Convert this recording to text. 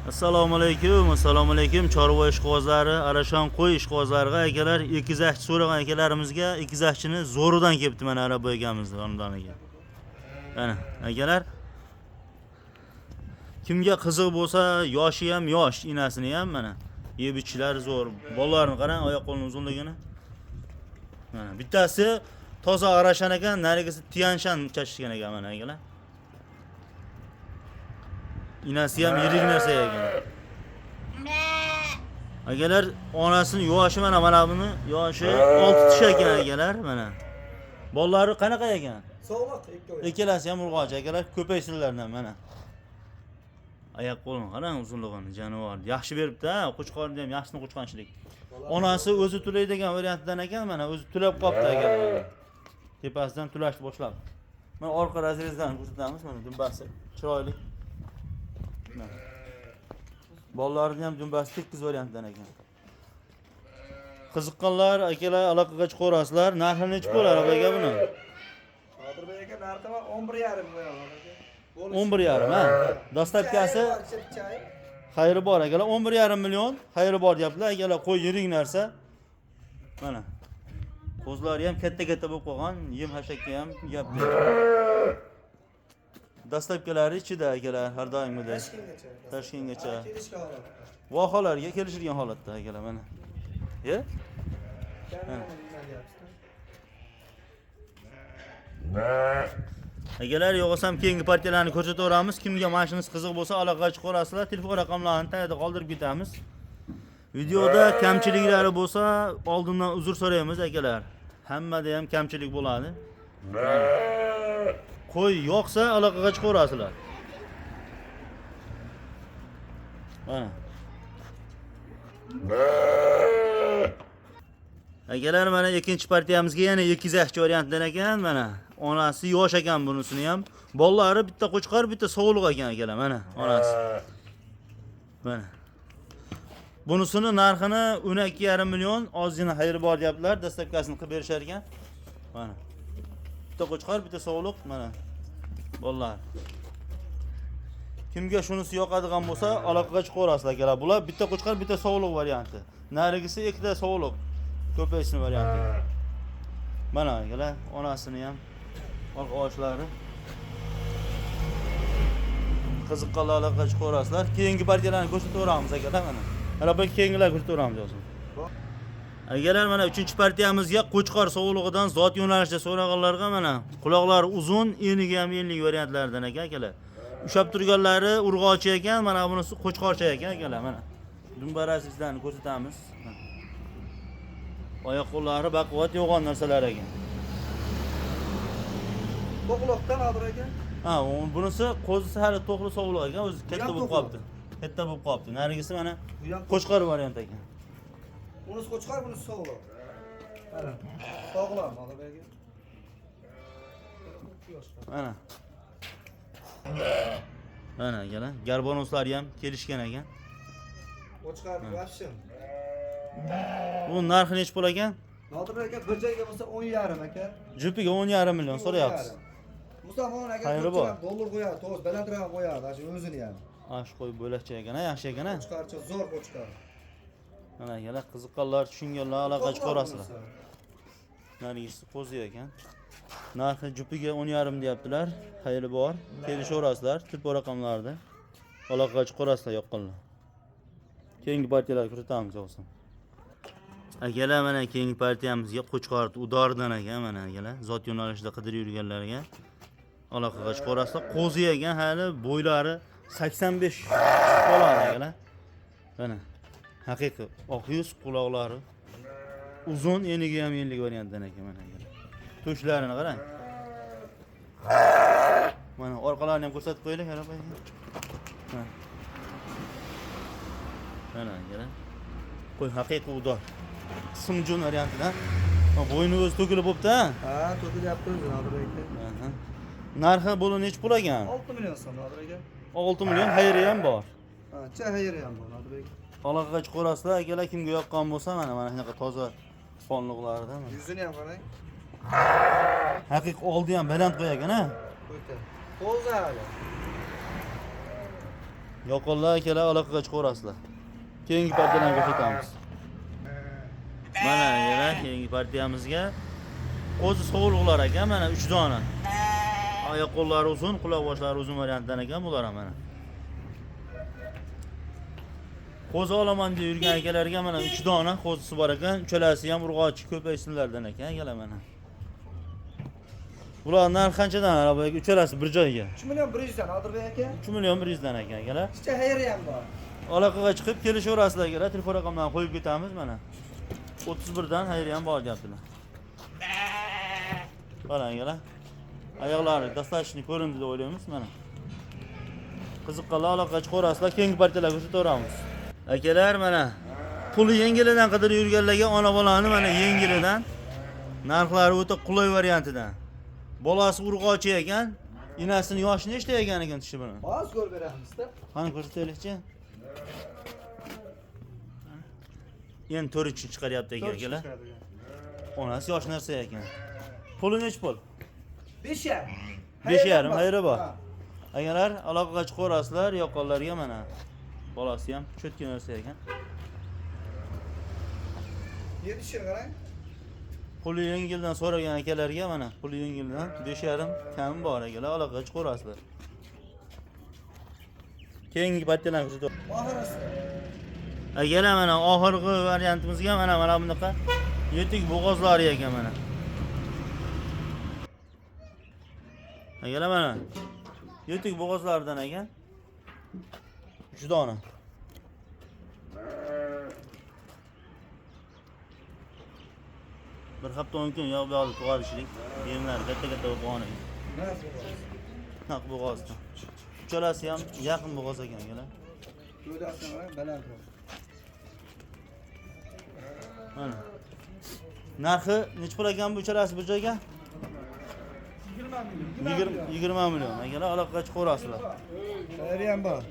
Assalomu alaykum. Chorva ishqibozlari, Arashon qo'y ishqibozlariga akalar, ekizakchi so'ragan akalarimizga ekizakchini zo'ridan kelibdi mana Arab akamiz yoniga. Mana akalar, kimga qiziq bo'lsa, yoshi ham yosh, inasini ham mana yeb ichishlar zo'r. Bolalarni qarang, oyoq qo'lini uzunligini. Mana bittasi toza Arashan ekan, narigisi Tianshan chashishgan ekan mana akalar. Inasi ham yirik narsa ekan. Akalar, onasini yoshi mana buni yoshi 6 tish ekan akalar mana. Bolalari qanaqa ekan? Sog'liq ikkovi. Ikkalasi ham urg'och akalar, ko'paysinlardan mana. Oyoq qo'lini qarang uzunligini, jonivor. Yaxshi beribdi-a, qo'chqorni ham yaxshini qo'chqonchilik. Onasi o'zi tulaydigan variantdan ekan, mana o'zi tulab qopti akalar. Tepasidan tulashni boshlab. Mana orqa razrezdan ko'rsatamiz, mana dumbasi chiroyli. Bolalarning ham dumbasi tekis variantdan ekan. Qiziqqanlar akalar aloqaga chiqarasizlar. Narxi necha bo'lar aka buni? Hozir aka narxi 11,5 million. 11,5 ha. Dostavkasi xayri bor akalar, 11,5 million xayri bor deyaptilar. Akalar qo'y yirik narsa. Mana. Qo'zlari ham katta-katta bo'lib qolgan, yem hashakka ham gap yo'q. Dastavkalari ichida akalar, har doimgidek. Toshkentgacha. Vohalarga kelishilgan holatda akalar mana. Ye? Akalar, yo'qsam keyingi partiyalarni ko'rsataveramiz. Kimga mashinasi qiziq bo'lsa, aloqaga chiqarasizlar. Telefon raqamlarini tagida qoldirib ketamiz. Videoda kamchiliklari bo'lsa, oldindan uzr so'raymiz akalar. Hammada ham kamchilik bo'ladi. Qo'y yo'qsa aloqaga chiqarasizlar. Mana. Akalar, mana ikkinchi partiyamizga yana ekizakchi variantdan ekan, mana. Onasi yosh ekan bunisini ham. Bolalari bitta qo'chqor, bitta sovuliq ekan akalar, mana onasi. Mana. Bunisini narxini 12,5 million, ozgina xayri bor deyaptilar, dastavkasini qilib berishar ekan. Mana. Bitta qo'chqor, bitta sovuliq, mana. Bolalar. Kimga shunisi yoqadigan bo'lsa, aloqaga chiqarasizlar akalar. Bular bitta qo'chqor, bitta sovuliq varianti. Narigisi ikkita sovuliq. Ko'paysin varianti. Mana akalar, onasini ham orqa oshlari. Qiziqqanlar aloqaga chiqarasizlar. Keyingi partiyalarni ko'rsataveramiz akalar mana. Mana bu keyingilar ko'rsataveramiz hozir. Akalar, mana 3-partiyamizga qo'chqor sovulig'idan zot yo'nalishida so'raganlarga mana quloqlari uzun, eniga ham enlik variantlardan ekan akalar. Ushab turganlari urg'ochi ekan, mana bunisi qo'chqorcha ekan akalar mana. Dumbarasizlarni ko'rsatamiz. Oyoq qo'llari baquvvat yo'g'on narsalar ekan. To'qloqdan hozir aka. Ha, bunisi qo'zisi hali to'qli sovuliq ekan, o'zi katta bo'lib qolibdi. Katta bo'lib qolibdi. Narigisi mana qo'chqor variant ekan. Bunisi qo'chqor, bunisi sog'loq. Mana. Sog'lom hozir aka. Mana. Mana akalar, garbonoslari ham kelishgan ekan. Qo'chqor vashim. Bu narxi necha pul ekan? Hozir aka bir joyga bo'lsa 10,5 aka. Jupiga 10,5 million so'rayapsiz. Mustafa aka Xayri bor. dollar qo'yadi, to'z balandroq qo'yadi, shu o'zini ham. Ash qo'y bo'lakcha ekan, yaxshi ekan. Qo'chqorcha zo'r qo'chqor. Mana akalar, qiziqqanlar, tushunganlar aloqa chiqarasizlar. Narigisi qo'zi ekan. Narxi jupiga 10,5 deyaptilar. Xayri bor. Kelishaverasizlar, telefon raqamlarida. Aloqaga chiqarasizlar yoqqanlar. Keyingi partiyalarga ko'rsatamiz o'zim. Akalar, mana keyingi partiyamizga qo'chqor udordan ekan mana akalar. Zot yo'nalishida qidirib yurganlarga aloqaga chiqarasizlar. Qo'zi ekan, hali bo'ylari 85 bo'ladi akalar. Mana haqiqiy oq yuz, quloqlari uzun, eniga ham enlik variantdan ekan mana akalar. Tushlarini qarang. Mana orqalarini ham ko'rsatib qo'yaylik, qarab qo'ying. Mana akalar. Qo'y haqiqiy udor. Simjon variantidan. Bo'yni o'zi to'kilib bo'pti-a? Ha, to'kilyapti o'zi hozir aka. Narxi buni necha pul ekan? 6 million so'm hozir aka. 6 million xayri ham bor. Ha, chahayri ham bor hozir aka. Aloqaga chiqarasizlar akalar, kimga yoqqan bo'lsa mana shunaqa toza qonliqlardan. Yuzini ham qarang. Haqiqiy oldi ham baland qo'yagan-a? Qo'ydi. Qo'zi hali. Yoqollar akalar aloqaga chiqaverasizlar. Keyingi partiyalarga ko'rsatamiz. Mana yana keyingi partiyamizga qo'zi sovuliqlar ekan, mana 3 dona. Oyoq qo'llari uzun, quloq boshlari uzun variantdan ekan bular ham mana. Qo'zi olaman deb yurgan akalarga mana 3 dona qo'zisi bor ekan, uchalasi ham urg'ochi ko'paysinlardan ekan akalar mana. Bular narxi qanchadan arabaga? Uchalasi bir joyga. 3 million 100 dan Odilbek aka. 3 million 100 dan ekan akalar. Kichik xayri ham bor. Aloqaga chiqib kelishaverasizlar akalar. Telefon raqamlarini qo'yib ketamiz mana. 31 dan xayri ham bor deyaptilar. Qarang akalar. Oyoqlari dastlashni ko'rindi deb o'ylaymiz mana. Qiziqqanlar aloqaga chiqaverasizlar, keyingi partiyalarga ko'rsataveramiz. Akalar mana puli yengilidan qidirib yurganlarga ona bolani mana yengilidan narxlari o'ta qulay variantidan. Bolasi urg'ochi ekan, inasini yoshi nechta ekan tishi buni? Hozir ko'rib beramiz-da. Qani ko'rsataylikchi. Endi 4 uchun chiqaryapti akalar. Onasi yosh narsa ekan. Puli nech pul? 5,5. 5,5 xayri bor. Akalar aloqaga chiqaverasizlar, yoqqonlarga mana. Bolasi ham cho'tki narsa ekan. 7 shir qarang. Puli yengildan so'ragan akalarga mana puli yengildan 5,5 kam bor akalar, aloqaga chiqaverasizlar. Keyingi partiyalarni ko'rsataman. Oxirisi. Akalar mana oxirgi variantimizga mana bunaqa yetik bo'g'ozlari ekan mana. Akalar mana yetik bo'g'ozlaridan ekan. 3 dona. Bir hafta 10 kun yo'q bo'ldi tug'arishlik. Yemlar katta bo'lgan. Naq bo'g'oz. Uchalasi ham yaqin bo'g'oz ekan akalar. To'dasini qarang, baland. Mana. Narxi nech pul ekan bu uchalasi bir joyga? 20 million. Akalar aloqaga chiqaverasizlar. Xayri ham bor.